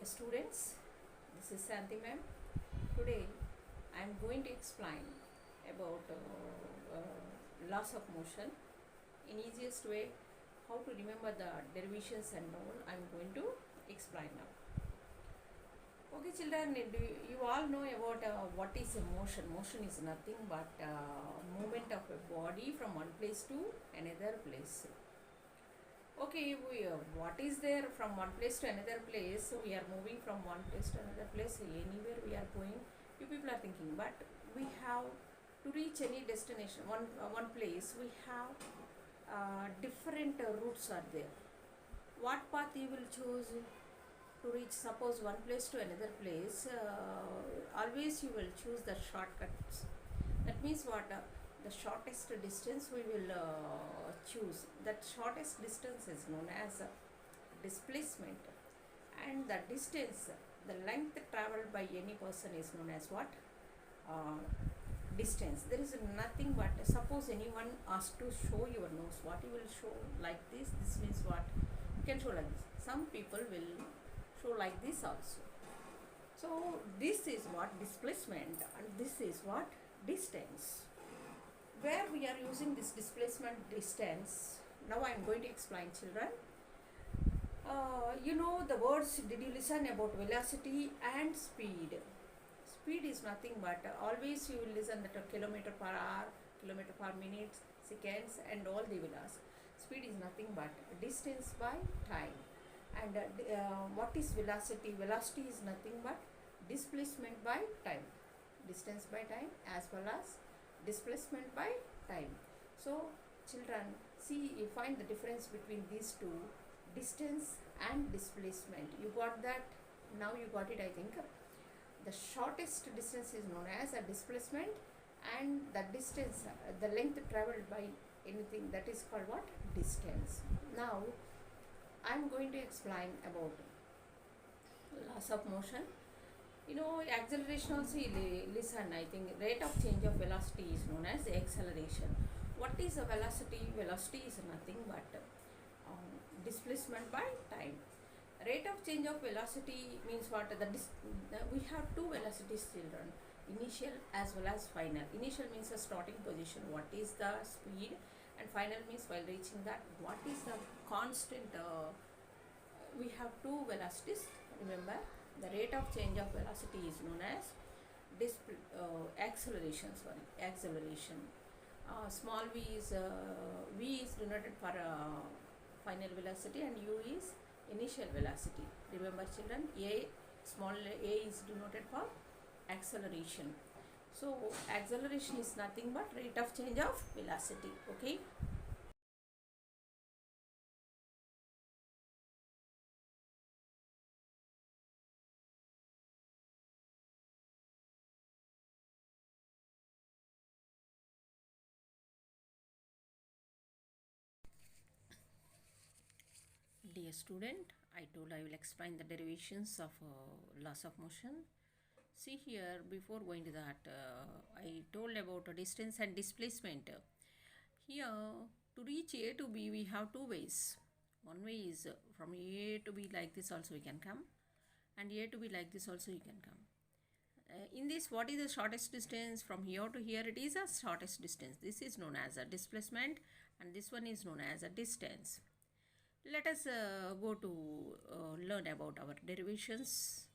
students, this is Santi ma'am. Today I am going to explain about laws of motion in easiest way. How to remember the derivations and all I am going to explain now. Okay children, do you all know about what is a motion? Motion is nothing but movement of a body from one place to another place. Okay, what is there from one place to another place? So we are moving from one place to another place, anywhere we are going. You people are thinking, but we have to reach any destination, one place. We have different routes are there. What path you will choose to reach? Suppose one place to another place. Always you will choose the shortcuts. That means what? The shortest distance we will choose. That shortest distance is known as displacement, and the distance, the length traveled by any person is known as what? Distance. There is nothing but, suppose anyone asks to show your nose, what you will show like this. This means what? You can show like this. Some people will show like this also. So this is what? Displacement, and this is what? Distance. Where we are using this displacement distance, now I am going to explain, children. You know the words, did you listen about velocity and speed? Speed is nothing but, always you will listen that kilometer per hour, kilometer per minute, seconds, and all they will ask. Speed is nothing but distance by time. And what is velocity? Velocity is nothing but displacement by time. Distance by time as well as displacement by time. So children, see, you find the difference between these two, distance and displacement. You got that? Now you got it, I think. The shortest distance is known as a displacement, and the distance, the length traveled by anything, that is called what? Distance. Now I am going to explain about laws of motion. You know, acceleration also, listen, I think rate of change of velocity is known as acceleration. What is a velocity? Velocity is nothing but displacement by time. Rate of change of velocity means what? We have two velocities, children, initial as well as final. Initial means the starting position, what is the speed, and final means while reaching that, what is the constant. We have two velocities, remember. The rate of change of velocity is known as acceleration. Small v is denoted for final velocity, and u is initial velocity. Remember, children, small a is denoted for acceleration. So acceleration is nothing but rate of change of velocity. Okay. Dear student, I told I will explain the derivations of laws of motion. See here, before going to that, I told about distance and displacement. Here, to reach A to B, we have two ways. One way is from A to B like this also we can come, and A to B like this also you can come. In this, what is the shortest distance? From here to here, it is a shortest distance. This is known as a displacement, and this one is known as a distance. Let us go to learn about our derivations.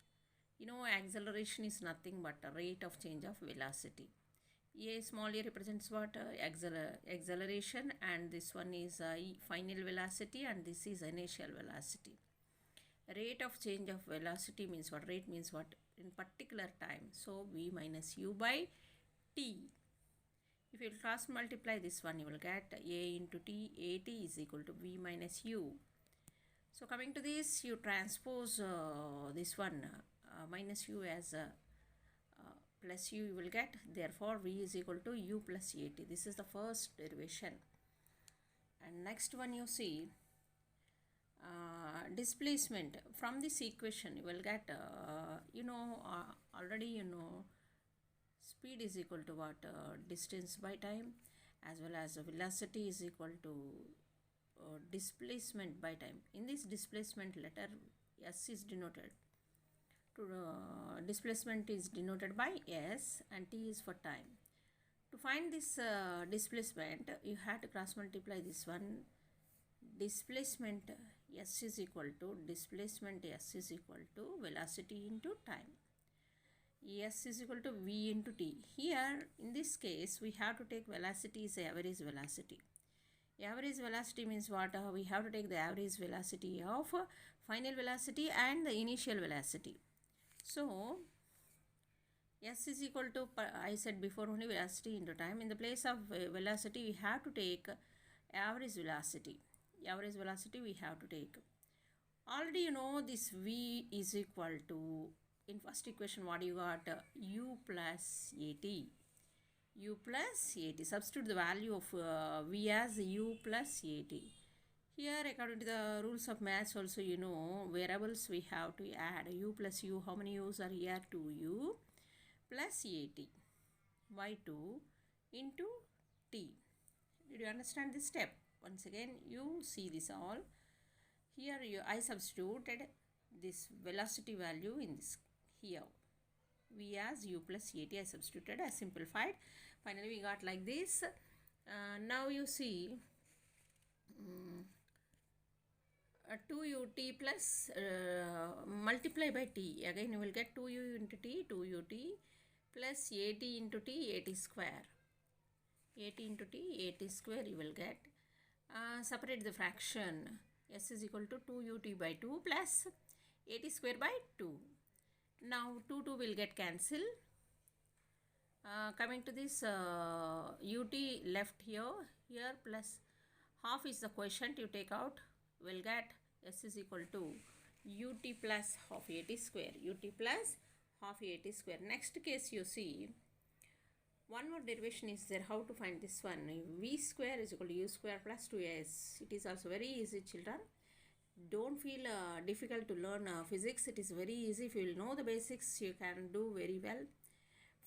You know, acceleration is nothing but a rate of change of velocity. A small a represents what? Acceleration, and this one is final velocity, and this is initial velocity. Rate of change of velocity means what? Rate means what? In particular time. So v minus u by t. If you cross multiply this one, you will get a into t, at is equal to v minus u. So coming to this, you transpose this one minus u as plus u, you will get, therefore v is equal to u plus at. This is the first derivation. And next one you see, displacement. From this equation you will get, already you know, speed is equal to what? Distance by time, as well as velocity is equal to displacement by time. In this displacement, letter S is denoted. displacement is denoted by s and t is for time. To find this displacement, you have to cross multiply this one. Displacement s is equal to velocity into time. S is equal to v into t. Here in this case we have to take velocity as average velocity. Average velocity means what? We have to take the average velocity of final velocity and the initial velocity. So S is equal to, I said before, only velocity into time. In the place of velocity we have to take average velocity. Average velocity we have to take. Already you know this v is equal to, in first equation what you got? U plus at. U plus at. Substitute the value of v as u plus at. Here according to the rules of maths also, you know, variables we have to add. U plus u, how many u's are here? 2u plus at. Y2 into t. Did you understand this step? Once again you see this all. Here I substituted this velocity value in this here. V as u plus at I substituted, I simplified. Finally we got like this. Now you see 2ut plus multiply by t. Again you will get 2u into t, 2ut plus at into t, at square. At into t, at square you will get. Separate the fraction. S is equal to 2ut by 2 plus at square by 2. Now 2 will get cancelled. Coming to this ut left here plus half is the quotient you take out, will get S is equal to ut plus half at square. Ut plus half at square. Next case you see one more derivation is there. How to find this one? V square is equal to u square plus 2s. It is also very easy, children. Don't feel difficult to learn physics. It is very easy. If you will know the basics, you can do very well.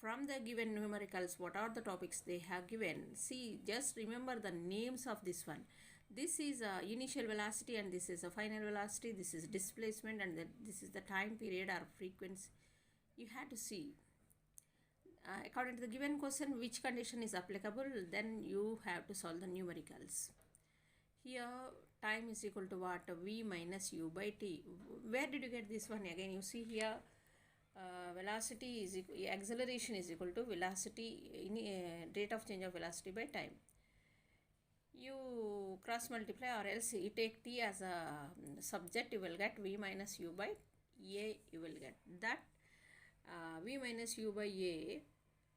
From the given numericals, what are the topics they have given? See, just remember the names of this one. This is initial velocity and this is a final velocity. This is displacement and this is the time period or frequency. You have to see. According to the given question, which condition is applicable, then you have to solve the numericals. Here time is equal to what? V minus u by t. Where did you get this one? Again you see here velocity is equal, acceleration is equal to velocity in rate of change of velocity by time. You cross multiply or else you take t as a subject, you will get v minus u by a. You will get that v minus u by a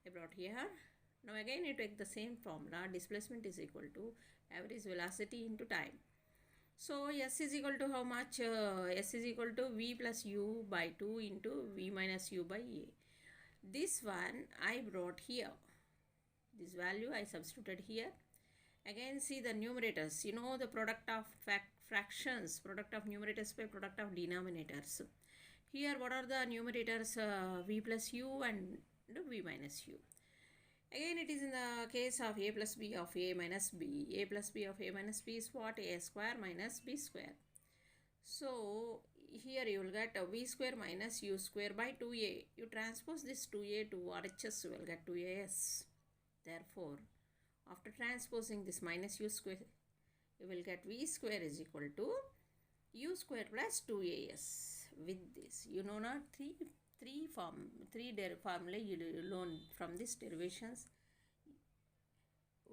I brought here. Now again you take the same formula. Displacement is equal to average velocity into time. So S is equal to how much? S is equal to v plus u by 2 into v minus u by a. This one I brought here. This value I substituted here. Again see the numerators. You know the product of fractions. Product of numerators by product of denominators. Here what are the numerators? V plus u and v minus u. Again it is in the case of a plus b of a minus b. A plus b of a minus b is what? A square minus b square. So here you will get v square minus u square by 2a. You transpose this 2a to RHS, you will get 2as. Therefore after transposing this minus u square, you will get v square is equal to u square plus 2as. With this, you know not three formula you learn from this derivations.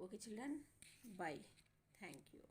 Okay children, bye. Thank you.